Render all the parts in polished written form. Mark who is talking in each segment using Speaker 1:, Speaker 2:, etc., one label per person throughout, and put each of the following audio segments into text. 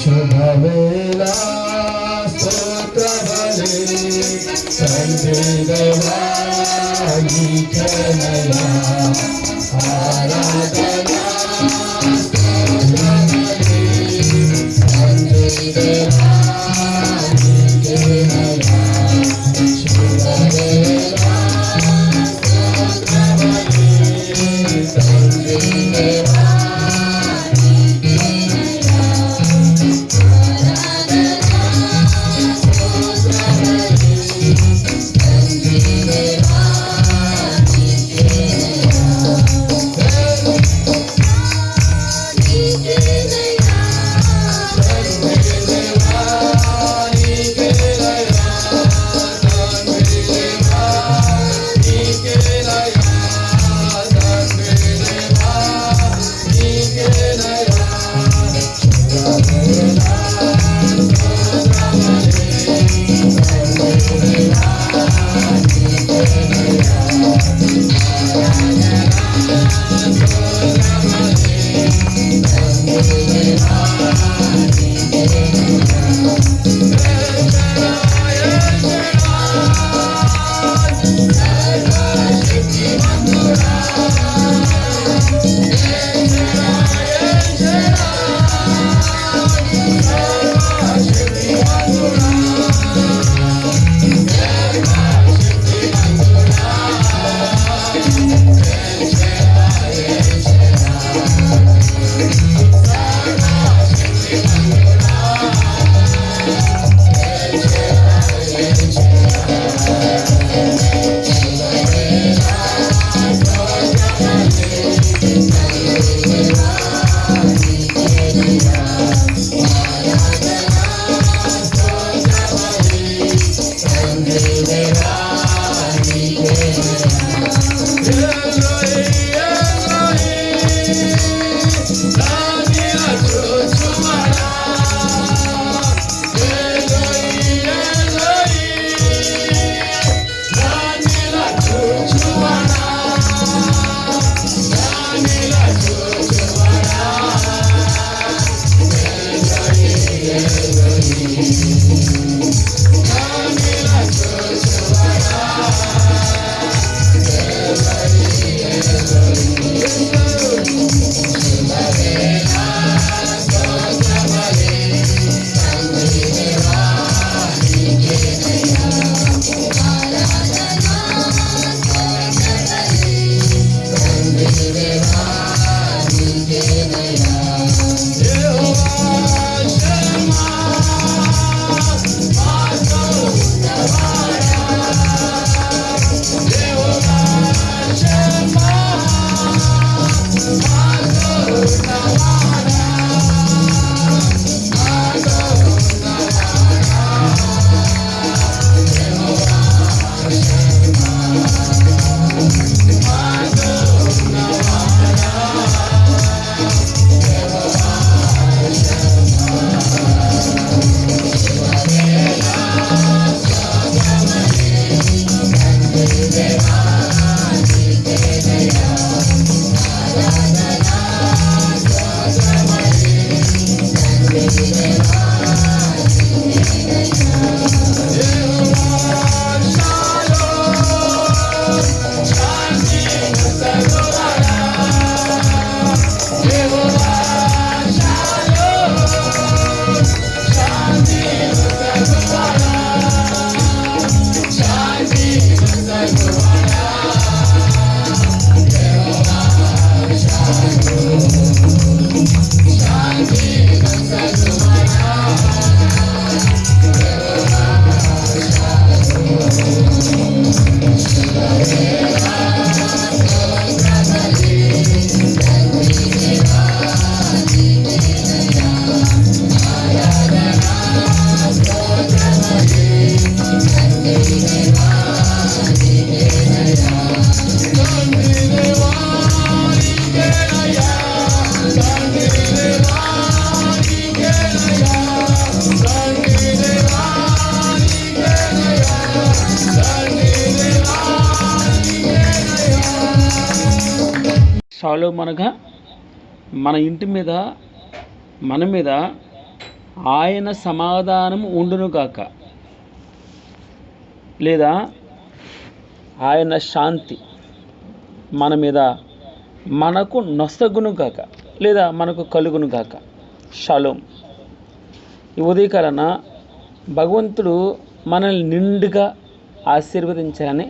Speaker 1: శుభవేళ స్తోత్రబలి తండ్రి దేవా నీకేనయ్యా ఆరాధన స్తోత్రబలి తండ్రి దేవా నీకేనయ్యా శుభవేళ స్తోత్రబలి తండ్రి దేవా
Speaker 2: షాలోమ్ అనగా మన ఇంటి మీద మన మీద ఆయన సమాధానం ఉండునుగాక, లేదా ఆయన శాంతి మన మీద మనకు నొసగునుగాక, లేదా మనకు కలుగునుగాక. షలోం. ఈ ఉదయకాలన భగవంతుడు మనల్ని నిండుగా ఆశీర్వదించాలని,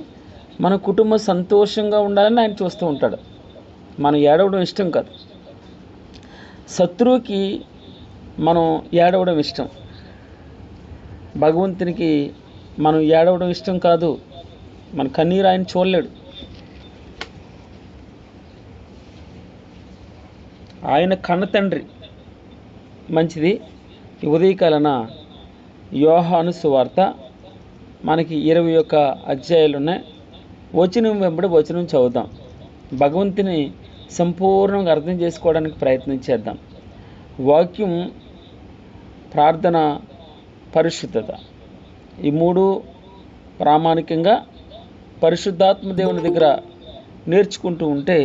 Speaker 2: మన కుటుంబం సంతోషంగా ఉండాలని ఆయన చూస్తూ ఉంటాడు. మనం ఏడవడం ఇష్టం కాదు, శత్రువుకి మనం ఏడవడం ఇష్టం. భగవంతునికి మనం ఏడవడం ఇష్టం కాదు. మన కన్నీరు ఆయన చూడలేడు. ఆయన కన్న తండ్రి. మంచిది. ఈ ఉదయకాలన యోహాను సువార్త మనకి 21 అధ్యాయాలు ఉన్నాయి. వచనం వెంబడి వచనం చదువుదాం. భగవంతుని సంపూర్ణంగా అర్థం చేసుకోవడానికి ప్రయత్నం చేద్దాం. వాక్యం, ప్రార్థన, పరిశుద్ధత, ఈ మూడు ప్రామాణికంగా పరిశుద్ధాత్మ దేవుని దగ్గర నేర్చుకుంటూ ఉంటే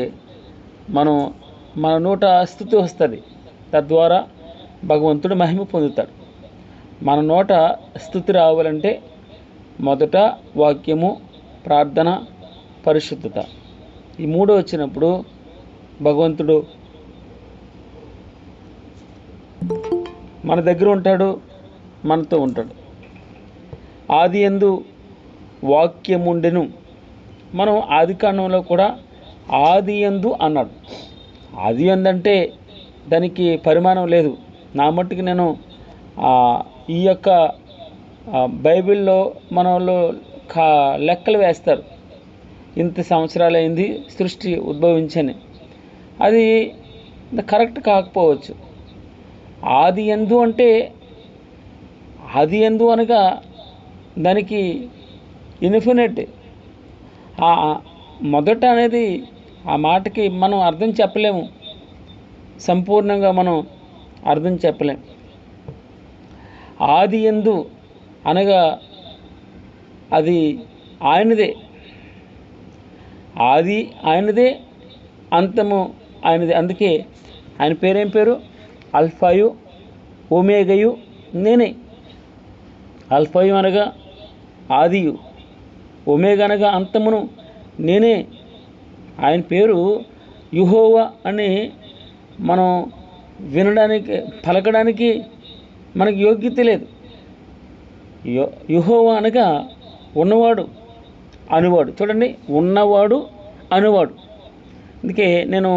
Speaker 2: మన నోట స్తుతి వస్తుంది. తద్వారా భగవంతుడు మహిమ పొందుతాడు. మన నోట స్తుతి రావాలంటే మొదట వాక్యము, ప్రార్థన, పరిశుద్ధత, ఈ మూడు వచ్చినప్పుడు భగవంతుడు మన దగ్గర ఉంటాడు, మనతో ఉంటాడు. ఆది యందు వాక్యముండెను. మనం ఆది కాండంలో కూడా ఆది యందు అన్నాడు. ఆది యందు అంటే దానికి పరిమాణం లేదు. నా మట్టుకు నేను ఈ యొక్క బైబిల్లో మన వాళ్ళు లెక్కలు వేస్తారు. ఇంత సంవత్సరాలైంది సృష్టి ఉద్భవించని. అది కరెక్ట్ కాకపోవచ్చు. ఆది యందు అంటే ఆది యందు అనగా దానికి ఇన్ఫినిట్. మొదట అనేది ఆ మాటకి మనం అర్థం చెప్పలేము, సంపూర్ణంగా మనం అర్థం చెప్పలేము. ఆది యందు అనగా అది ఆయనదే. ఆది ఆయనదే, అంతము ఆయనదే. అందుకే ఆయన పేరేం పేరు? అల్ఫాయు ఒమేగయు నేనే. అల్ఫాయు అనగా ఆదియు, ఒమేగా అనగా అంతమును నేనే. ఆయన పేరు యెహోవా అని మనం వినడానికి, పలకడానికి మనకి యోగ్యత లేదు. యెహోవా అనగా ఉన్నవాడు, అనువాడు. చూడండి, ఉన్నవాడు, అనువాడు. అందుకే నేను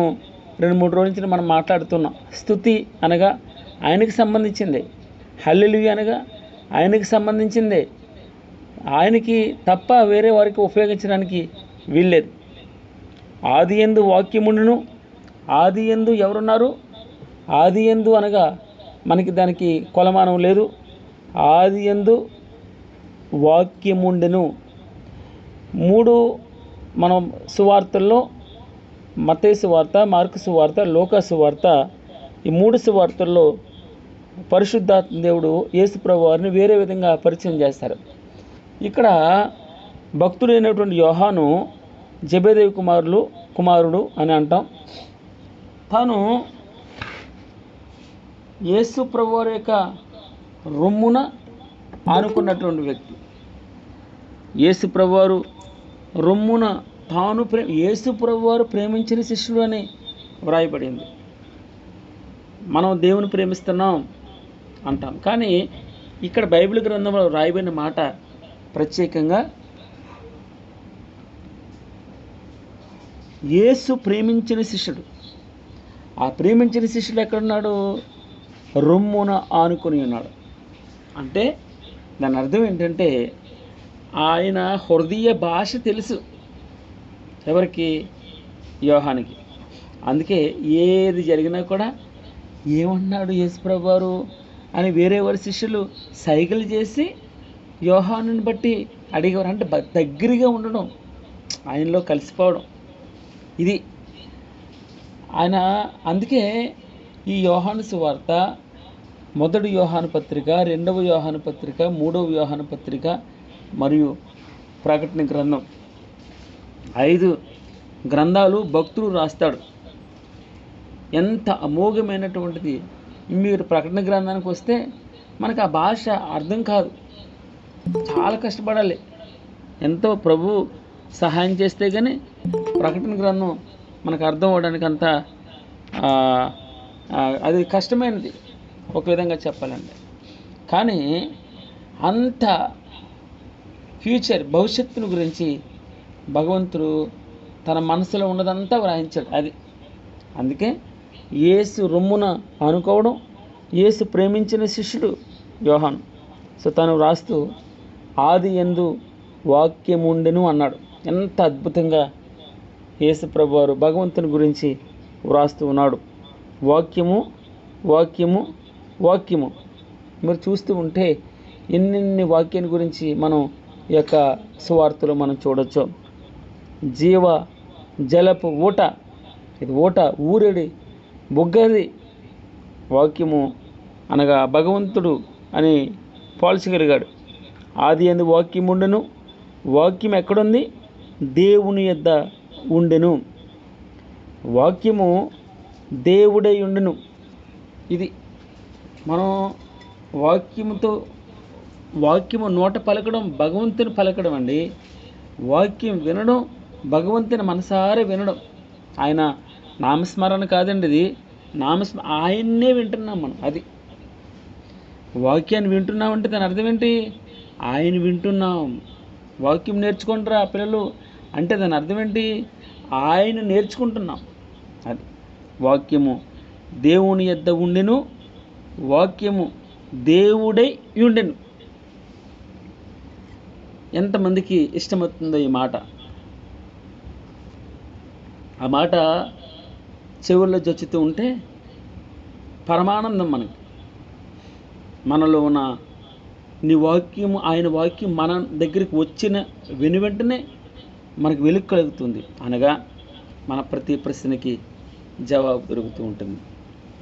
Speaker 2: 2-3 రోజుల నుంచి మనం మాట్లాడుతున్నాం. స్తుతి అనగా ఆయనకి సంబంధించిందే, హల్లెలూయా అనగా ఆయనకి సంబంధించిందే. ఆయనకి తప్ప వేరే వారికి ఉపయోగించడానికి వీల్లేదు. ఆది యందు వాక్యముండును. ఆది యందు ఎవరున్నారు? ఆది యందు అనగా మనకి దానికి కొలమానం లేదు. ఆది యందు వాక్యముండెను. 3 మనం సువార్తల్లో, మత్తయి సువార్త, మార్కు సువార్త, లూకా సువార్త, ఈ 3 సువార్తల్లో పరిశుద్ధాత్మ దేవుడు యేసు ప్రభువు వారిని వేరే విధంగా పరిచయం చేస్తారు. ఇక్కడ భక్తుడైనటువంటి యోహాను జెబెదయి కుమారుడు అని అంటాం. తాను యేసు ప్రభువు వారి యొక్క రొమ్మున ఆనుకున్నటువంటి వ్యక్తి. యేసు ప్రభువారు రొమ్మున తాను యేసు ప్రభువారు ప్రేమించిన శిష్యుడు అని వ్రాయబడింది. మనం దేవుని ప్రేమిస్తున్నాం అంటాం, కానీ ఇక్కడ బైబిల్ గ్రంథంలో రాయబడిన మాట ప్రత్యేకంగా యేసు ప్రేమించిన శిష్యుడు. ఆ ప్రేమించిన శిష్యుడు ఎక్కడున్నాడు? రొమ్మున ఆనుకొని ఉన్నాడు. అంటే దాని అర్థం ఏంటంటే ఆయన హృదయ భాష తెలుసు ఎవరికి? యోహానికి. అందుకే ఏది జరిగినా కూడా ఏమన్నాడు యేసుప్రభు వారు అని వేరే వారి శిష్యులు సైకిల్ చేసి యోహానుని బట్టి అడిగేవారు. అంటే దగ్గరగా ఉండడం, ఆయనలో కలిసిపోవడం, ఇది ఆయన. అందుకే ఈ యోహాను సువార్త, 1 యోహాను పత్రిక, 2 యోహాను పత్రిక, 3 యోహాను పత్రిక మరియు ప్రకటన గ్రంథం, 5 గ్రంథాలు భక్తుడు రాస్తాడు. ఎంత అమోఘమైనటువంటిది. మీరు ప్రకటన గ్రంథానికి వస్తే మనకు ఆ భాష అర్థం కాదు, చాలా కష్టపడాలి. ఎంతో ప్రభు సహాయం చేస్తే కానీ ప్రకటన గ్రంథం మనకు అర్థం అవ్వడానికి అంత అది కష్టమైనది ఒక విధంగా చెప్పాలంటే. కానీ అంత ఫ్యూచర్ భవిష్యత్తును గురించి భగవంతుడు తన మనసులో ఉన్నదంతా వ్రాయించాడు. అది అందుకే యేసు రొమ్మున అనుకోవడం, యేసు ప్రేమించిన శిష్యుడు యోహాను. సో తను వ్రాస్తూ ఆది యందు వాక్యముండెను అన్నాడు. ఎంత అద్భుతంగా యేసు ప్రభు వారు భగవంతుని గురించి వ్రాస్తూ ఉన్నాడు. వాక్యము వాక్యము వాక్యము. మీరు చూస్తూ ఉంటే ఎన్నెన్ని వాక్యాన్ని గురించి మనం ఈ యొక్క సువార్తలో మనం చూడొచ్చు. జీవ జలపు ఊట, ఇది ఊట ఊరేడి బుగ్గది వాక్యము అనగా భగవంతుడు అని పోల్చగలిగాడు. ఆది యందు వాక్యముండెను, వాక్యం ఎక్కడుంది? దేవుని యొద్ద ఉండెను. వాక్యము దేవుడై ఉండెను. ఇది మనం వాక్యము నోట పలకడం భగవంతుని పలకడం అండి. వాక్యం వినడం భగవంతుని మనసారా వినడం. ఆయన నామస్మరణ కాదండి, ఇది ఆయన్నే వింటున్నాం మనం. అది వాక్యాన్ని వింటున్నామంటే దాని అర్థం ఏంటి? ఆయన వింటున్నాం. వాక్యం నేర్చుకుంటారా పిల్లలు అంటే దాని అర్థం ఏంటి? ఆయన నేర్చుకుంటున్నాం. అది వాక్యము దేవుని యొద్ద ఉండెను, వాక్యము దేవుడై ఉండెను. ఎంతమందికి ఇష్టమవుతుందో ఈ మాట. ఆ మాట చెవుల్లో జొచ్చుతూ ఉంటే పరమానందం మనకి. మనలో ఉన్న నీ వాక్యము, ఆయన వాక్యం మన దగ్గరికి వచ్చిన వెంటనే మనకు వెలుగు కలుగుతుంది. అనగా మన ప్రతి ప్రశ్నకి జవాబు దొరుకుతూ ఉంటుంది.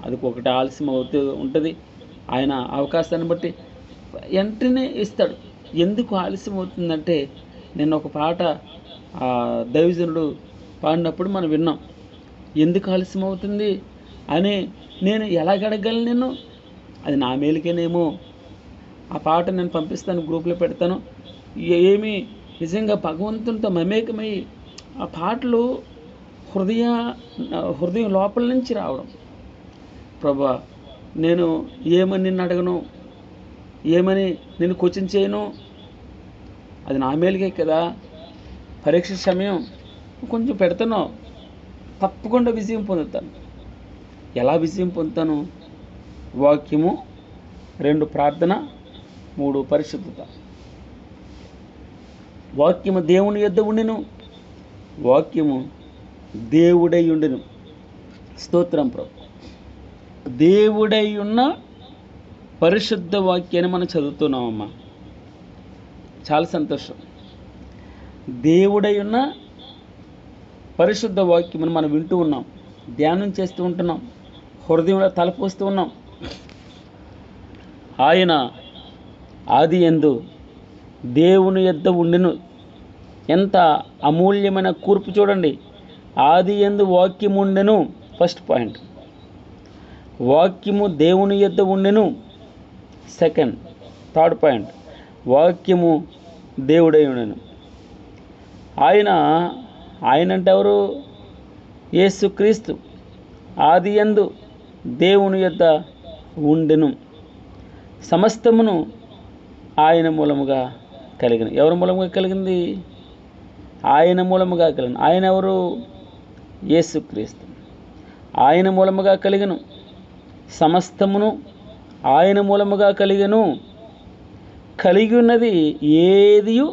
Speaker 2: అది ఒకటి ఆలస్యం అవుతూ ఉంటుంది. ఆయన అవకాశాన్ని బట్టి వెంటనే ఇస్తాడు. ఎందుకు ఆలస్యం అవుతుందంటే, నేను ఒక పాట దైవజనుడు పాడినప్పుడు మనం విన్నాం. ఎందుకు ఆలస్యం అవుతుంది అని నేను ఎలాగ అడగలను? నేను అది నా మేలుకేనేమో. ఆ పాట నేను పంపిస్తాను, గ్రూప్లో పెడతాను. ఏమి నిజంగా భగవంతునితో మమేకమై ఆ పాటలు హృదయం లోపల నుంచి రావడం. ప్రభా, నేను ఏమని నిన్ను అడగను, ఏమని నేను క్వశ్చన్ చేయను, అది నా మేలుకే కదా. పరీక్ష సమయం కొంచెం పెడతాను, తప్పకుండా విజయం పొందుతాను. ఎలా విజయం పొందుతాను? వాక్యము, 2 ప్రార్థన, 3 పరిశుద్ధత. వాక్యము దేవుని యొద్ద ఉండెను, వాక్యము దేవుడై ఉండెను. స్తోత్రం ప్రభు. దేవుడై ఉన్న పరిశుద్ధ వాక్యాన్ని మనం చదువుతున్నామమ్మా. చాలా సంతోషం. దేవుడై ఉన్న పరిశుద్ధ వాక్యమును మనం వింటూ ఉన్నాం, ధ్యానం చేస్తూ ఉంటున్నాం, హృదయంలో తలపోస్తూ ఉన్నాం. ఆయన ఆది యందు దేవుని యొద్ద ఉండెను. ఎంత అమూల్యమైన కూర్పు చూడండి. ఆది యందు వాక్యము ఉండెను. ఫస్ట్ పాయింట్, వాక్యము దేవుని యొద్ద ఉండెను. సెకండ్, థర్డ్ పాయింట్, వాక్యము దేవుడై ఉండెను. ఆయన అంటే ఎవరు? యేసుక్రీస్తు. ఆది యందు దేవుని యొద్ద ఉండెను. సమస్తమును ఆయన మూలముగా కలిగిన. ఎవరి మూలముగా కలిగింది? ఆయన మూలముగా కలిగిన. ఆయన ఎవరు? యేసుక్రీస్తు. ఆయన మూలముగా కలిగను. సమస్తమును ఆయన మూలముగా కలిగను. కలిగి ఉన్నది ఏదియు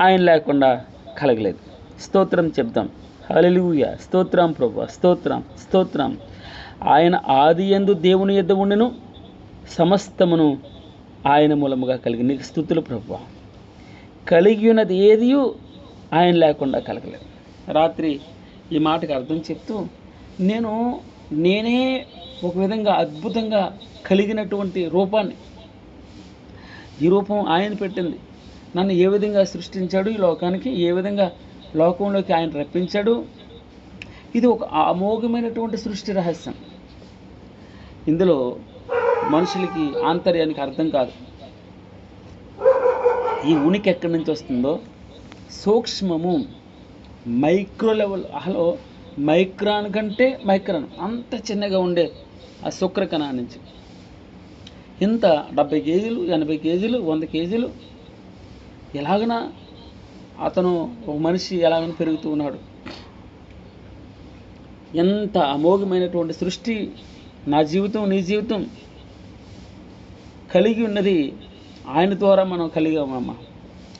Speaker 2: ఆయన లేకుండా కలగలేదు. స్తోత్రం చెప్దాం. హల్లెలూయా. స్తోత్రం ప్రభువా, స్తోత్రం స్తోత్రం. ఆయన ఆది యందు దేవుని యొద్ద ఉండెను, సమస్తమును ఆయన మూలముగా కలిగి. నీకు స్తుతులు ప్రభువా. కలిగి ఉన్నది ఏదియు ఆయన లేకుండా కలగలేదు. రాత్రి ఈ మాటకు అర్థం చెప్తూ నేనే ఒక విధంగా అద్భుతంగా కలిగినటువంటి రూపాన్ని, ఈ రూపం ఆయన పెట్టింది. నన్ను ఏ విధంగా సృష్టించాడు, ఈ లోకానికి ఏ విధంగా లోకంలోకి ఆయన రప్పించాడు. ఇది ఒక అమోఘమైనటువంటి సృష్టి రహస్యం. ఇందులో మనుషులకి ఆంతర్యానికి అర్థం కాదు. ఈ ఉనికి ఎక్కడి నుంచి వస్తుందో సూక్ష్మము, మైక్రో లెవెల్, అసలు మైక్రాన్ కంటే మైక్రాన్ అంత చిన్నగా ఉండే ఆ శుక్రకణా నుంచి ఇంత 70 కేజీలు, 80 కేజీలు, 100 కేజీలు ఎలాగనా అతను ఒక మనిషి ఎలాగైనా పెరుగుతూ ఉన్నాడు. ఎంత అమోఘమైనటువంటి సృష్టి నా జీవితం, నీ జీవితం కలిగి ఉన్నది ఆయన ద్వారా మనం కలిగామమ్మ.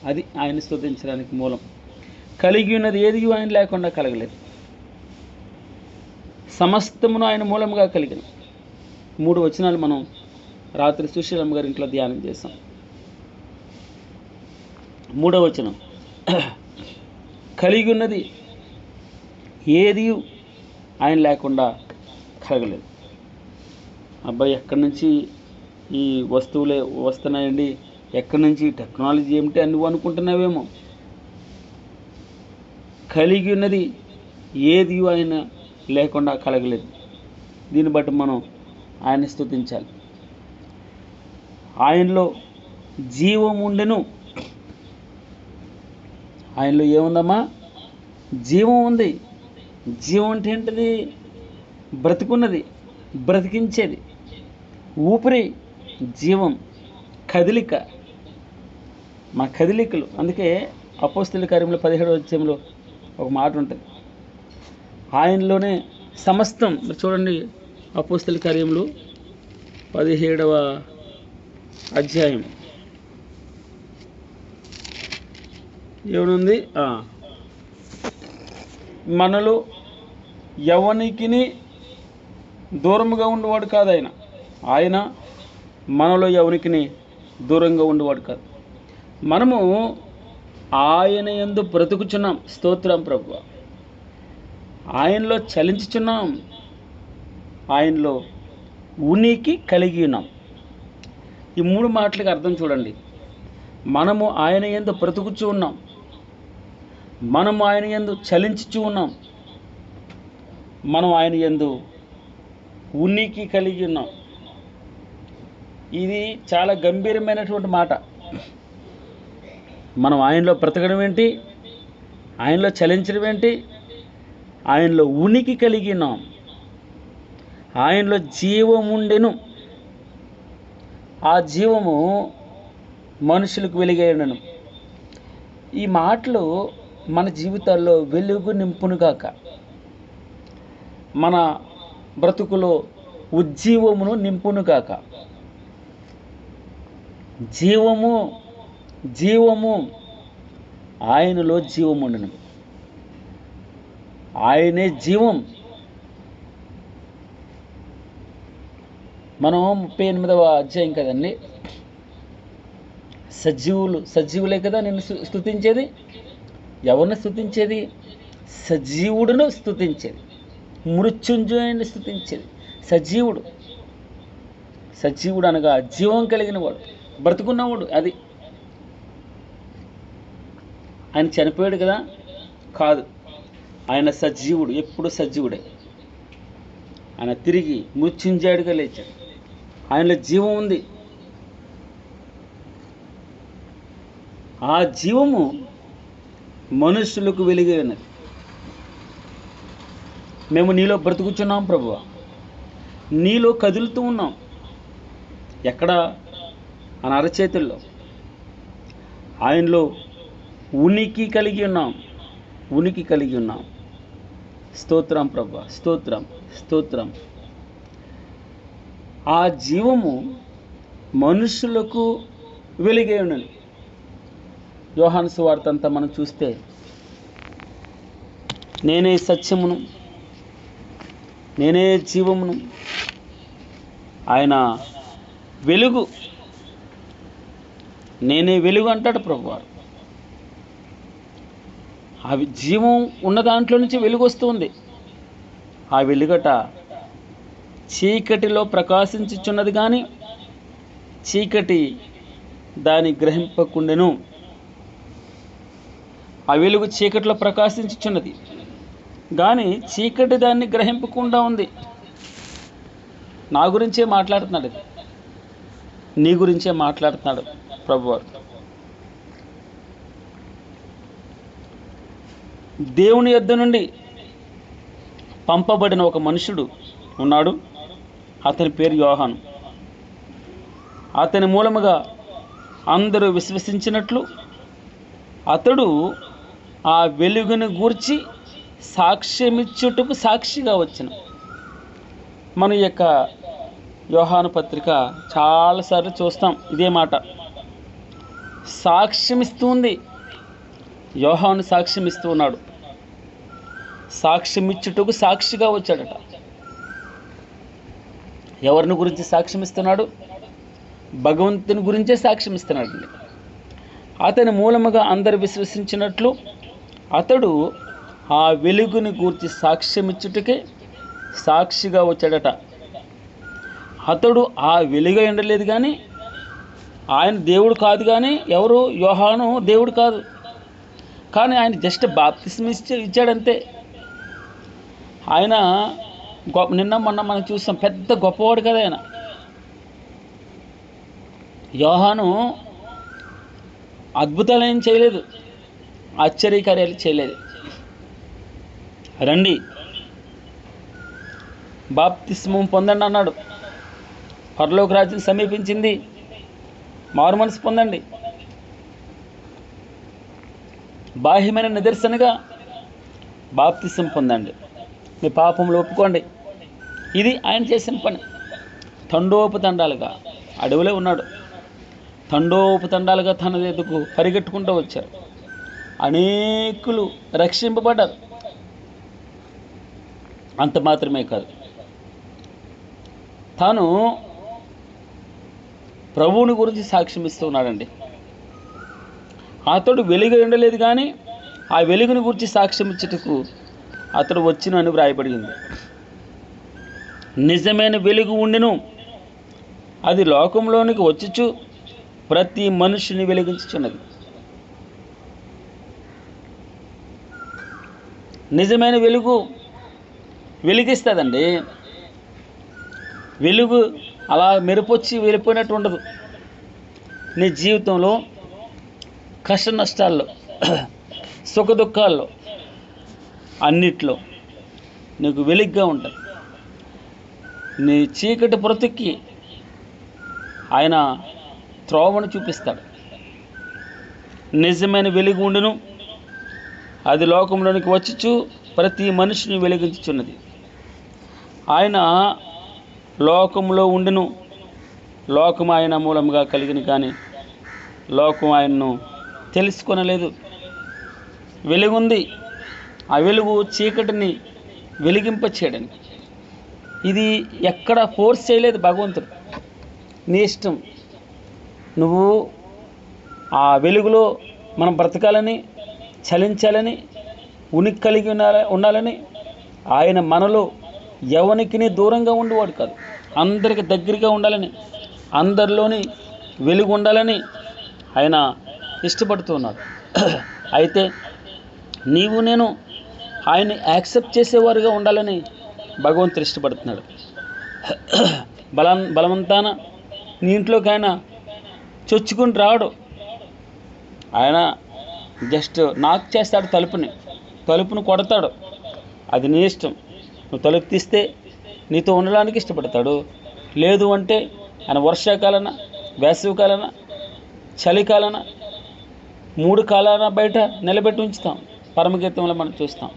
Speaker 2: అది ఆయన స్తుతించడానికి మూలం. కలిగి ఉన్నది ఏది ఆయన లేకుండా కలగలేదు. సమస్తమును ఆయన మూలంగా కలిగిన 3 వచనాలు మనం రాత్రి సుశీలమ్మ గారి ఇంట్లో ధ్యానం చేశాం. 3వ వచనం, కలిగి ఉన్నది ఏది ఆయన లేకుండా కలగలేదు. అబ్బాయి ఎక్కడి నుంచి ఈ వస్తువులే వస్తున్నాయండి, ఎక్కడి నుంచి టెక్నాలజీ ఏమిటి అని నువ్వు అనుకుంటున్నావేమో. కలిగి ఉన్నది ఏది ఆయన లేకుండా కలగలేదు. దీన్ని బట్టి మనం ఆయన స్తుతించాలి. ఆయనలో జీవం ఉండెను. ఆయనలో ఏముందమ్మా? జీవం ఉంది. జీవం అంటే ఏంటిది? బ్రతుకున్నది, బ్రతికించేది, ఊపిరి, జీవం, కదిలిక, మా కదిలికలు. అందుకే అపోస్తలుల కార్యములు 17వ అధ్యాయంలో ఒక మాట ఉంటుంది, ఆయనలోనే సమస్తం. చూడండి, అపోస్తలుల కార్యములు 17వ అధ్యాయం ఏమనుంది? మనలో ఎవనికిని దూరంగా ఉండేవాడు కాదు ఆయన. ఆయన మనలో ఎవనికిని దూరంగా ఉండేవాడు కాదు. మనము ఆయన యందు బ్రతుకుచున్నాం. స్తోత్రం ప్రభువా. ఆయనలో చలించుచున్నాం, ఆయనలో ఉనికి కలిగి ఉన్నాం. ఈ 3 మాటలకు అర్థం చూడండి. మనము ఆయన యందు బ్రతుకుచూ ఉన్నాం, మనము ఆయన యందు చలించుచూ ఉన్నాం, మనం ఆయన యందు ఉనికి కలిగి ఉన్నాం. ఇది చాలా గంభీరమైనటువంటి మాట. మనం ఆయనలో బ్రతకడం ఏంటి, ఆయనలో చలించడం ఏంటి, ఆయనలో ఉనికి కలిగి ఉన్నాం, ఆయనలో జీవం ఉండెను. ఆ జీవము మనుషులకు వెలుగైనను. ఈ మాటలు మన జీవితాల్లో వెలుగు నింపునుగాక, మన బ్రతుకులో ఉజ్జీవమును నింపునుగాక. జీవము, జీవము, ఆయనలో జీవముండును. ఆయనే జీవం. మనం 38వ అధ్యాయం కదండి. సజీవులే కదా నిన్ను స్తుతించేది. ఎవరిని స్తుతించేది? సజీవుడును స్తుతించేది, మృత్యుంజయుని స్తుతించేది. సజీవుడు, సజీవుడు అనగా జీవం కలిగిన వాడు, బ్రతుకున్నవాడు. అది ఆయన చనిపోయాడు కదా? కాదు, ఆయన సజీవుడు, ఎప్పుడు సజీవుడే. ఆయన తిరిగి మృత్యుంజయుడిగా లేచాడు. ఆయనలో జీవం ఉంది. ఆ జీవము మనుషులకు వెలుగై ఉన్నది. మేము నీలో బ్రతుకుచున్నాం ప్రభువా, నీలో కదులుతూ ఉన్నాం. ఎక్కడ? ఆయన అరచేతుల్లో. ఆయనలో ఉనికి కలిగి ఉన్నాం, ఉనికి కలిగి ఉన్నాం. స్తోత్రం ప్రభువా, స్తోత్రం, స్తోత్రం. ఆ జీవము మనుషులకు వెలుగై ఉన్నది. యోహాను సువార్త అంతా మనం చూస్తే, నేనే సత్యమును, నేనే జీవమును, ఆయన వెలుగు, నేనే వెలుగు అంటాడు ప్రభువారు. ఆ జీవం ఉన్న దాంట్లో నుంచి వెలుగు వస్తుంది. ఆ వెలుగట చీకటిలో ప్రకాశించుచున్నది, కానీ చీకటి దాన్ని గ్రహింపకుండెను. ఆ వెలుగు చీకటిలో ప్రకాశించుచున్నది, కానీ చీకటి దాన్ని గ్రహింపకుండా ఉంది. నా గురించే మాట్లాడుతున్నాడు. నీ గురించే మాట్లాడుతున్నాడు ప్రభువారు. దేవుని యొద్ద నుండి పంపబడిన ఒక మనుషుడు ఉన్నాడు. అతని పేరు యోహాను. అతని మూలముగా అందరూ విశ్వసించినట్లు అతడు ఆ వెలుగుని గూర్చి సాక్ష్యమిచ్చుటకు సాక్షిగా వచ్చిన. మన యొక్క యోహాను పత్రిక చాలాసార్లు చూస్తాం ఇదే మాట. సాక్ష్యమిస్తుంది. యోహాను సాక్ష్యమిస్తూ ఉన్నాడు. సాక్ష్యమిచ్చుటకు సాక్షిగా వచ్చాడట. ఎవరిని గురించి సాక్ష్యమిస్తున్నాడు? భగవంతుని గురించే సాక్ష్యమిస్తున్నాడు. అతని మూలముగా అందరు విశ్వసించినట్లు అతడు ఆ వెలుగుని గూర్చి సాక్ష్యమిచ్చుటకే సాక్షిగా వచ్చాడట. అతడు ఆ వెలుగై ఉండలేదు కానీ, ఆయన దేవుడు కాదు. కానీ ఎవరు? యోహాను దేవుడు కాదు. కానీ ఆయన జస్ట్ బాప్తిస్మ ఇచ్చాడంతే. ఆయన నిన్న మొన్న మనం చూసాం, పెద్ద గొప్పవాడు కదా ఆయన. యోహాను అద్భుతాలు ఏం చేయలేదు, ఆశ్చర్యకార్యాలు చేయలేదు. రండి బాప్తిస్మం పొందండి అన్నాడు. పరలోక రాజ్యం సమీపించింది, మారు మనసు పొందండి. బాహ్యమైన నిదర్శనగా బాప్తిస్మం పొందండి, మీ పాపంలో ఒప్పుకోండి. ఇది ఆయన చేసిన పని. తండోపతండాలుగా అడవిలో ఉన్నాడు. తండోపతండాలుగా తన ఎదుకు పరిగెట్టుకుంటూ వచ్చారు. అనేకులు రక్షింపబడ్డారు. అంత మాత్రమే కాదు, తాను ప్రభువుని గురించి సాక్ష్యం ఇస్తూ ఉన్నాడండి. అతడు వెలుగు ఉండలేదు కానీ ఆ వెలుగుని గురించి సాక్ష్యం ఇచ్చుటకు అతడు వచ్చిన అని వ్రాయబడింది. నిజమైన వెలుగు ఉండెను, అది లోకంలోనికి వచ్చుచు ప్రతి మనుషుని వెలిగించుచున్నది. నిజమైన వెలుగు వెలిగిస్తుందండి. వెలుగు అలా మెరుపొచ్చి వెళ్ళిపోయినట్టు ఉండదు. నీ జీవితంలో కష్ట నష్టాల్లో, సుఖ దుఃఖాల్లో, అన్నిట్లో నీకు వెలుగుగా ఉంటుంది. నీ చీకటి బ్రతుక్కి ఆయన త్రోవను చూపిస్తాడు. నిజమైన వెలుగు ఉండును, అది లోకంలోనికి వచ్చుచు ప్రతి మనిషిని వెలిగించుచున్నది. ఆయన లోకంలో ఉండును, లోకం ఆయన మూలంగా కలిగిన కానీ లోకం ఆయన్ను తెలుసుకొనలేదు. వెలుగుంది, ఆ వెలుగు చీకటిని వెలిగింప చేయడానికి. ఇది ఎక్కడ ఫోర్స్ చేయలేదు భగవంతుడు, నీ ఇష్టం. నువ్వు ఆ వెలుగులో మనం బ్రతకాలని, చలించాలని, ఉనికి కలిగి ఉండాలని ఆయన మనలో ఎవరికి దూరంగా ఉండేవాడు కాదు. అందరికి దగ్గరగా ఉండాలని, అందరిలోని వెలుగు ఉండాలని ఆయన ఇష్టపడుతూ ఉన్నాడు. అయితే నీవు నేను ఆయన్ని యాక్సెప్ట్ చేసేవారుగా ఉండాలని భగవంతుడు ఇష్టపడుతున్నాడు. బలవంతాన నీ ఇంట్లోకి ఆయన చొచ్చుకుని రావడు. ఆయన జస్ట్ నాక్ చేస్తాడు, తలుపును కొడతాడు. అది నీ ఇష్టం. నువ్వు తలుపు తీస్తే నీతో ఉండడానికి ఇష్టపడతాడు. లేదు అంటే ఆయన వర్షాకాలన, వేసవికాలన, చలికాలన, 3 కాలాన బయట నిలబెట్టి ఉంచుతాం. పరమగీతంలో మనం చూస్తాం.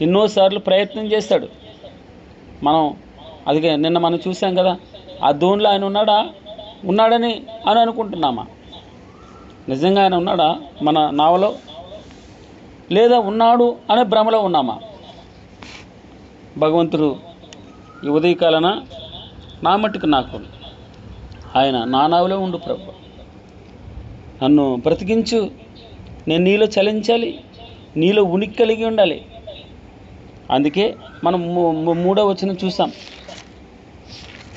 Speaker 2: ఎన్నోసార్లు ప్రయత్నం చేస్తాడు. అది నిన్న మనం చూసాం కదా, ఆ దోణిలో ఆయన ఉన్నాడని అనుకుంటున్నామా? నిజంగా ఆయన ఉన్నాడా మన నావలో? లేదా ఉన్నాడు అనే భ్రమలో ఉన్నామా? భగవంతుడు ఈ ఉదయకాలన నా మట్టుకు నాకు ఆయన నా నావలో ఉండు ప్రభు, నన్ను బ్రతికించు, నేను నీలో చలించాలి, నీలో ఉనికి కలిగి ఉండాలి. అందుకే మనం 3వ వచనం చూసాం.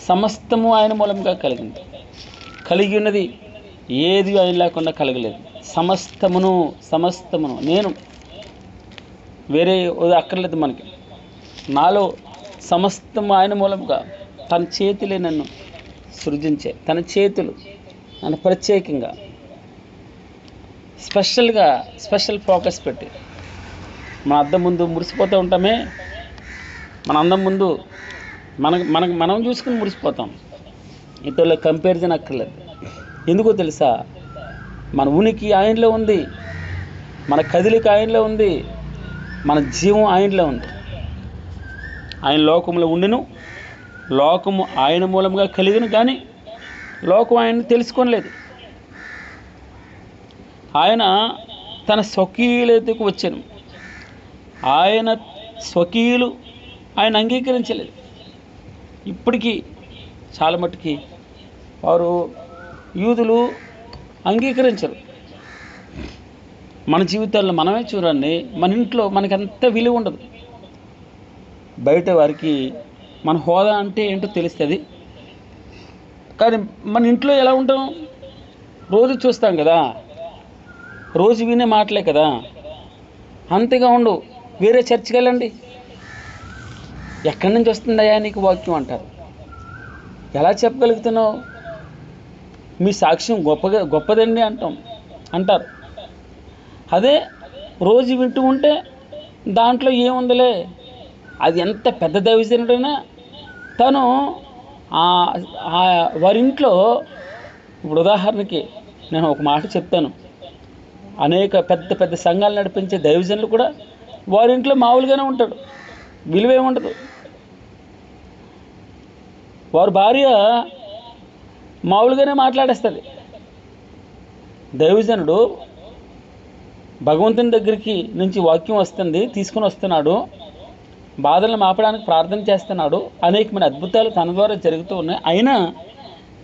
Speaker 2: సమస్తము ఆయన మూలంగా కలిగి ఉన్నది ఏది ఆయన లేకుండా కలగలేదు. సమస్తమును నేను, వేరే అక్కర్లేదు మనకి. నాలో సమస్తము ఆయన మూలంగా తన చేతిలో నన్ను సృజించే తన చేతులు నన్ను ప్రత్యేకంగా స్పెషల్ ఫోకస్ పెట్టి మన అద్దం ముందు మురిసిపోతూ ఉంటామే, మన అందం ముందు మనం చూసుకుని మురిసిపోతాం. ఇతరుల కంపారిజన్ అక్కర్లేదు. ఎందుకో తెలుసా? మన ఉనికి ఆయనలో ఉంది, మన కదిలిక ఆయనలో ఉంది, మన జీవం ఆయనలో ఉంది. ఆయన లోకంలో ఉండిను, లోకము ఆయన మూలంగా కలిగిన, కానీ లోకం ఆయన్ని తెలుసుకోలేదు. ఆయన తన స్వకీయులకి వచ్చాను, ఆయన స్వకీయులు ఆయన అంగీకరించలేదు. ఇప్పటికీ చాలా మట్టుకి వారు యూదులు అంగీకరించరు. మన జీవితాల్లో మనమే చూడండి, మన ఇంట్లో మనకి అంత విలువ ఉండదు. బయట వారికి మన హోదా అంటే ఏంటో తెలుస్తుంది, కానీ మన ఇంట్లో ఎలా ఉంటాం? రోజు చూస్తాం కదా, రోజు వినే మాటలే కదా. అంతగా ఉండవు. వేరే చర్చికి వెళ్ళండి, ఎక్కడి నుంచి వస్తుందయ్యా నీకు వాక్యం అంటారు. ఎలా చెప్పగలుగుతున్నావు? మీ సాక్ష్యం గొప్పదండి అంటారు. అదే రోజు వింటూ ఉంటే దాంట్లో ఏముందిలే, అది ఎంత పెద్ద దైవజనుడైనా తను వారింట్లో, ఇప్పుడు ఉదాహరణకి నేను ఒక మాట చెప్తాను, అనేక పెద్ద సంఘాలు నడిపించే దైవజనులు కూడా వారింట్లో మామూలుగానే ఉంటాడు, విలువే ఉండదు. వారి భార్య మామూలుగానే మాట్లాడేస్తుంది. దైవజనుడు భగవంతుని దగ్గరికి నుంచి వాక్యం వస్తుంది, తీసుకుని వస్తున్నాడు, బాధలను మాపడానికి ప్రార్థన చేస్తున్నాడు, అనేకమైన అద్భుతాలు తన ద్వారా జరుగుతూ ఉన్నాయి. అయినా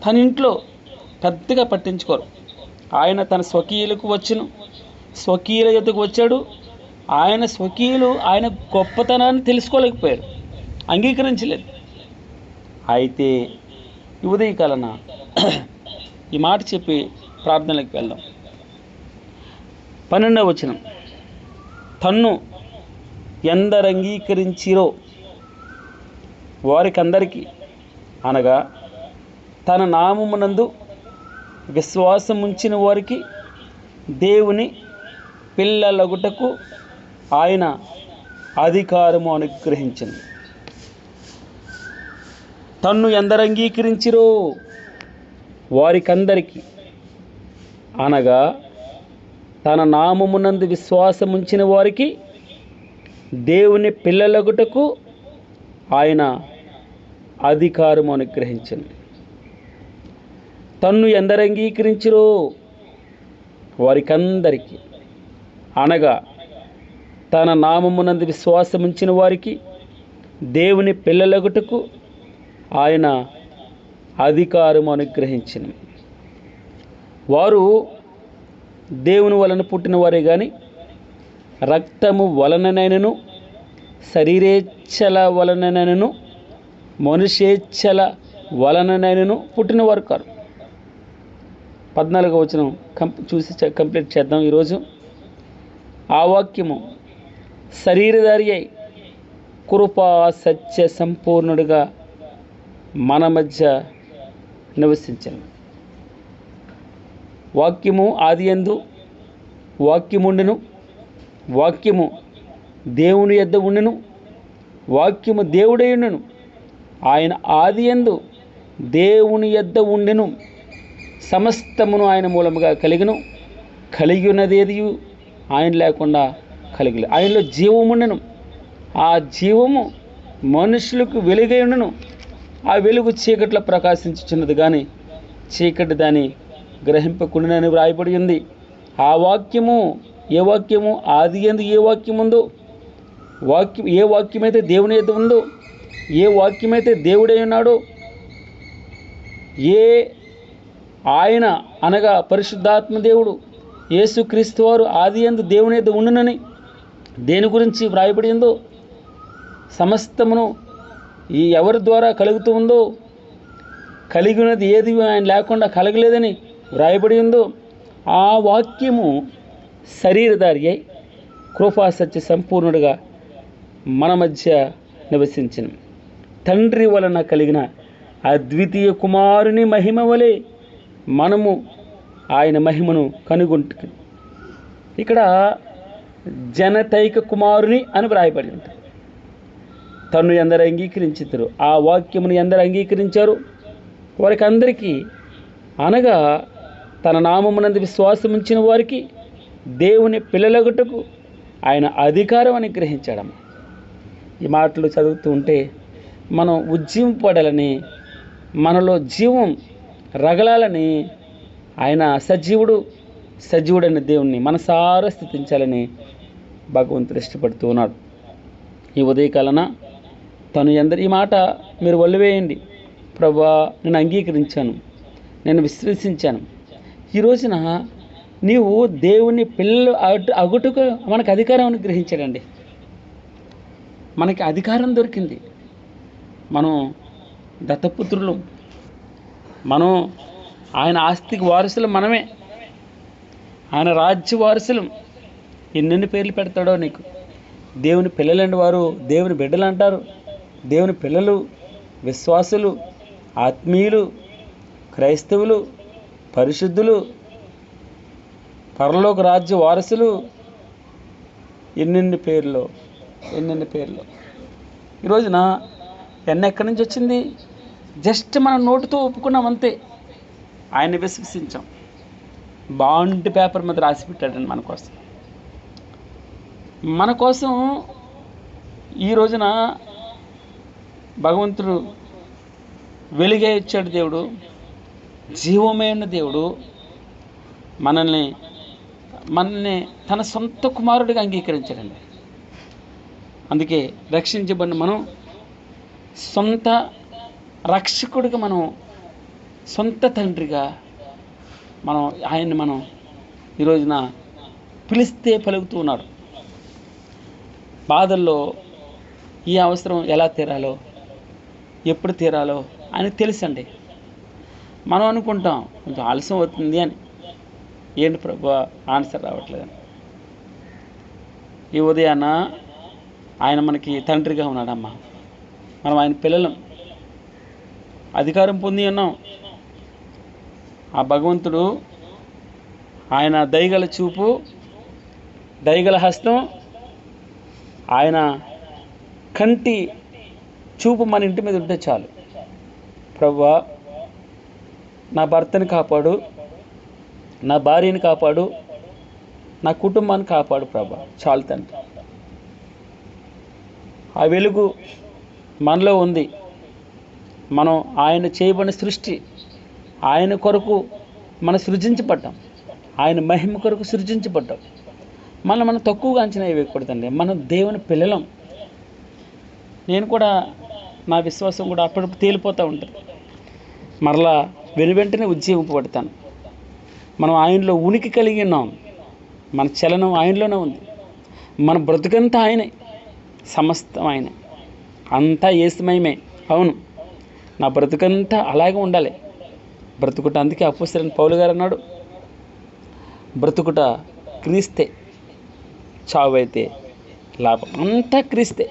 Speaker 2: తన ఇంట్లో పెద్దగా పట్టించుకోరు. ఆయన తన స్వకీయులకు వచ్చును, స్వకీయుల యొద్దకు వచ్చాడు. ఆయన స్వకీయులు ఆయన గొప్పతనాన్ని తెలుసుకోలేకపోయారు, అంగీకరించలేదు. అయితే ఈ ఉదయకాలన ఈ మాట చెప్పి ప్రార్థనలకు వెళ్దాం. 12వ వచనం, తన్ను ఎందరు అంగీకరించిరో వారికందరికీ, అనగా తన నామమునందు విశ్వాసం ఉంచిన వారికి దేవుని పిల్లలగుటకు ఆయన అధికారము అనుగ్రహించింది. తన్ను ఎందరు అంగీకరించిరో వారికందరికీ, అనగా తన నామమునందు విశ్వాసం ఉంచిన వారికి దేవుని పిల్లలగుటకు ఆయన అధికారము అనుగ్రహించింది. తన్ను ఎందరు అంగీకరించిరో వారికందరికీ, అనగా తన నామమునందు విశ్వాసం ఉంచిన వారికి దేవుని పిల్లలగుటకు ఆయన అధికారము అనుగ్రహించింది. వారు దేవుని వలన పుట్టిన వారే కానీ రక్తము వలననైనను, శరీరేచ్ఛల వలననైనను, మనుష్యేచ్ఛల వలననైనను పుట్టినవారు కారు. 14వ వచనం చూసి కంప్లీట్ చేద్దాం ఈరోజు. ఆ వాక్యము శరీరధారి అయి కృపా సత్య సంపూర్ణుడిగా మన మధ్య నివసించను. వాక్యము ఆదియందు వాక్యముండెను, వాక్యము దేవుని యొద్ద ఉండెను, వాక్యము దేవుడై ఉండెను. ఆయన ఆదియందు దేవుని యొద్ద ఉండెను. సమస్తమును ఆయన మూలముగా కలిగి ఉన్నదేది ఆయన లేకుండా కలిగలేదు. ఆయనలో జీవము ఉండెను, ఆ జీవము మనుషులకు వెలుగై ఉండెను. ఆ వెలుగు చీకట్లో ప్రకాశించుచున్నది, కానీ చీకటి దాన్ని గ్రహింపకుండానని వ్రాయబడి ఉంది. ఆ వాక్యము ఏ వాక్యము? ఆదియందు ఏ వాక్యం ఉందో, ఏ వాక్యమైతే దేవుని యొద్ద ఉందో, ఏ వాక్యమైతే దేవుడై ఉన్నాడో, ఆయన అనగా పరిశుద్ధాత్మ దేవుడు యేసుక్రీస్తు వారు ఆదియందు దేవుని యొద్ద ఉండునని దేని గురించి వ్రాయబడి ఉందో, సమస్తమును ఈ ఎవరి ద్వారా కలుగుతూ ఉందో, కలిగి ఉన్నది ఏది ఆయన లేకుండా కలగలేదని వ్రాయబడి ఉందో, ఆ వాక్యము శరీరధారి అయి కృపా సత్య సంపూర్ణుడిగా మన మధ్య నివసించిన తండ్రి వలన కలిగిన అద్వితీయ కుమారుని మహిమ వలె మనము ఆయన మహిమను కనుగొంటు. ఇక్కడ జనతైక కుమారుని అని వ్రాయబడి ఉంటుంది. తను ఎందరు అంగీకరించారు, ఆ వాక్యమును ఎందరు అంగీకరించారు వారికి అందరికీ, అనగా తన నామమునందు విశ్వాసం ఉంచిన వారికి దేవుని పిల్లలగుటకు ఆయన అధికారం అనుగ్రహించాడమ్మ. ఈ మాటలు చదువుతూ ఉంటే మనం ఉజ్జీంపడాలని, మనలో జీవం రగలాలని, ఆయన సజీవుడైన దేవుణ్ణి మనసారా స్తుతించాలని భగవంతుడు ఇష్టపడుతూ ఉన్నాడు. ఈ ఉదయకాలన తను ఎందరు, ఈ మాట మీరు వల్లివేయండి. ప్రభువా, నేను అంగీకరించాను, నేను విశ్వసించాను. ఈ రోజున నీవు దేవుని పిల్లలు అగుటకు మనకు అధికారం అనుగ్రహించాడండి. మనకి అధికారం దొరికింది. మనం దత్తపుత్రులు, మనం ఆయన ఆస్తికి వారసులు, మనమే ఆయన రాజ్య వారసులు. ఎన్నెన్ని పేర్లు పెడతాడో నీకు. దేవుని పిల్లలండి వారు, దేవుని బిడ్డలు అంటారు. దేవుని పిల్లలు, విశ్వాసులు, ఆత్మీయులు, క్రైస్తవులు, పరిశుద్ధులు, పరలోక రాజ్య వారసులు, ఎన్నెన్ని పేర్లు. ఈ రోజున ఎక్కడి నుంచి వచ్చింది? జస్ట్ మన నోటితో ఒప్పుకున్నాం అంతే. ఆయన విశ్వసించాం. బాండ్ పేపర్ మీద రాసి పెట్టాడండి మన కోసం. ఈ రోజున భగవంతుడు వెలుగే ఇచ్చాడు. దేవుడు జీవమైన దేవుడు మనల్ని తన సొంత కుమారుడిగా అంగీకరించాడండి. అందుకే రక్షించబడిన మనం సొంత రక్షకుడిగా, మనం సొంత తండ్రిగా ఆయన్ని ఈ రోజున పిలిస్తే పలుకుతూ ఉన్నాడు. బాధల్లో ఈ అవసరం ఎలా తీరాలో, ఎప్పుడు తీరాలో ఆయనకు తెలుసండి. మనం అనుకుంటాం కొంచెం ఆలస్యం అవుతుంది అని. ఏంటి ప్రభువా ఆన్సర్ రావట్లేదని. ఈ ఉదయాన ఆయన మనకి తండ్రిగా ఉన్నాడమ్మా. మనం ఆయన పిల్లలం, అధికారం పొంది ఉన్నాం. ఆ భగవంతుడు, ఆయన దయగల చూపు, దయగల హస్తం, ఆయన కంటి చూపు మన ఇంటి మీద ఉంటే చాలు. ప్రభువా, నా భర్తని కాపాడు, నా భార్యని కాపాడు, నా కుటుంబాన్ని కాపాడు ప్రభా, చాలు తండ్రి. ఆ వెలుగు మనలో ఉంది. మనం ఆయన చేయబడిన సృష్టి, ఆయన కొరకు మనం సృజించబడ్డాం, ఆయన మహిమ కొరకు సృజించబడ్డాం. మనం తక్కువగా అంచనా వేయకూడదండి. మనం దేవుని పిల్లలం. నేను కూడా నా విశ్వాసం కూడా అప్పుడప్పుడు తేలిపోతూ ఉంటుంది. మరలా వెనువెంటనే ఉజ్జీవింపబడతాను. మనం ఆయనలో ఉనికి కలిగి ఉన్నాం. మన చలనం ఆయనలోనే ఉంది. మన బ్రతుకంతా ఆయనే, సమస్తం ఆయనే, అంతా యేసుమయమే. అవును, నా బ్రతుకంతా అలాగే ఉండాలి. బ్రతుకుట, అందుకే అపోస్తలుడైన పౌలు గారు అన్నాడు, బ్రతుకుట క్రీస్తే, చావైతే లాభం. అంతా క్రీస్తే,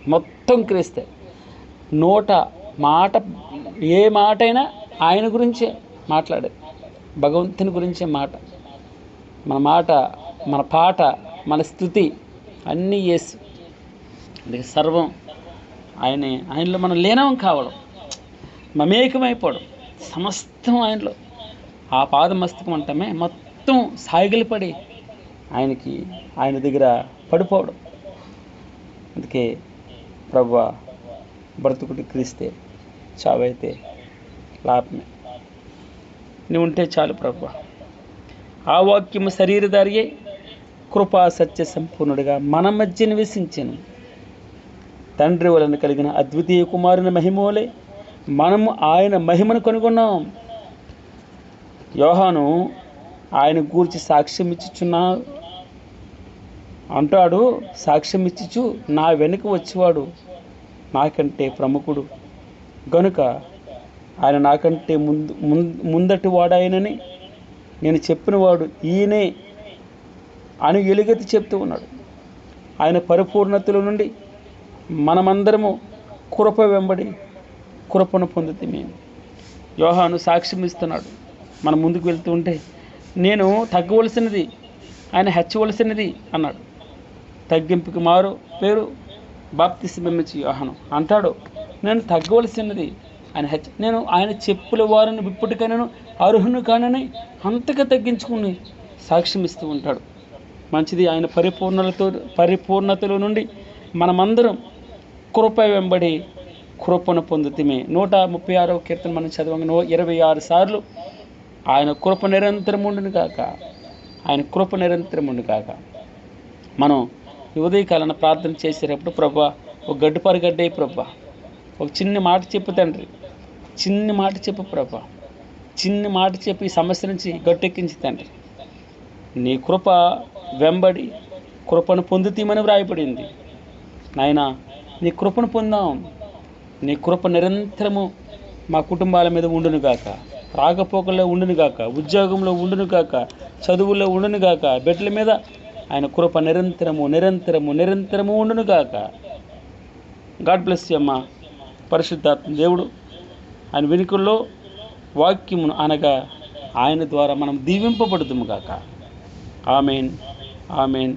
Speaker 2: మొత్తం క్రీస్తే. నోట మాట, ఏ మాట అయినా ఆయన గురించే మాట్లాడేది, భగవంతుని గురించే మాట. మన మాట, మన పాట, మన స్తుతి అన్నీ యేసు. అందుకే సర్వం ఆయనలో మనం లీనం కావడం, మమేకమైపోవడం, సమస్తం ఆయనలో. ఆ పాదమస్తకం అంటమే మొత్తం సాగిలపడి ఆయన దగ్గర పడిపోవడం. అందుకే ప్రభువా, బ్రతుకుటి క్రీస్తే, చావైతే లాభమే. నువ్వు ఉంటే చాలు ప్రభువా. ఆ వాక్యము శరీరధారియే కృపా సత్య సంపూర్ణుడిగా మన మధ్య నివసించెను. తండ్రి వలన కలిగిన అద్వితీయ కుమారుని మహిమోలే మనము ఆయన మహిమను కనుగొన్నాం. యోహాను ఆయన గూర్చి సాక్ష్యం ఇచ్చుచున్నా అంటాడు, సాక్ష్యం ఇచ్చుచు, నా వెనుక వచ్చేవాడు నాకంటే ప్రముఖుడు గనుక ఆయన నాకంటే ముందటి వాడాయనని నేను చెప్పినవాడు ఈయనే అని ఎలుగెత్తి చెప్తూ ఉన్నాడు. ఆయన పరిపూర్ణతలో నుండి మనమందరము కృప వెంబడి కృపను పొందుతమే. యోహాను సాక్ష్యం ఇస్తున్నాడు. మనం ముందుకు వెళ్తూ ఉంటే, నేను తగ్గవలసినది, ఆయన హెచ్చవలసినది అన్నాడు. తగ్గింపుకి మారు పేరు బాప్తిస్మమిచ్చి యోహాను అంటాడు, నేను తగ్గవలసినది, నేను ఆయన చెప్పుల వారిని విప్పుటికైనా అర్హును కానని అంతగా తగ్గించుకుని సాక్ష్యం ఇస్తూ ఉంటాడు. మంచిది. ఆయన పరిపూర్ణతలో నుండి మనమందరం కృప వెంబడి కృపను పొందుతమే. 136వ కీర్తన మనం చదవంగా 26 సార్లు ఆయన కృప నిరంతరం ఉండును కాక, ఆయన కృప నిరంతరం ఉండు కాక. మనం ఈ ఉదయకాలన ప్రార్థన చేసేటప్పుడు, ప్రభా ఒక గడ్డిపారు గడ్డే ప్రభా, ఒక చిన్న మాట చెప్పు తండ్రి, చిన్న మాట చెప్పు ప్రభా, చిన్న మాట చెప్పి ఈ సమస్య నుంచి గట్టెక్కించి తండ్రి. నీ కృప వెంబడి కృపను పొందుతీమని వ్రాయబడింది. నాయన నీ కృపను పొందాం. నీ కృప నిరంతరము మా కుటుంబాల మీద ఉండును గాక, రాకపోకల్లో ఉండును గాక, ఉద్యోగంలో ఉండును గాక, చదువుల్లో ఉండును గాక, బిడ్డల మీద ఆయన కృప నిరంతరము నిరంతరము నిరంతరము ఉండును గాక. గాడ్ బ్లెస్ యూ అమ్మ. పరిశుద్ధాత్మ దేవుడు ఆయన వెనుకల్లో వాక్యమును అనగా ఆయన ద్వారా మనం దీవింపబడుదుము గాక. Amen, amen.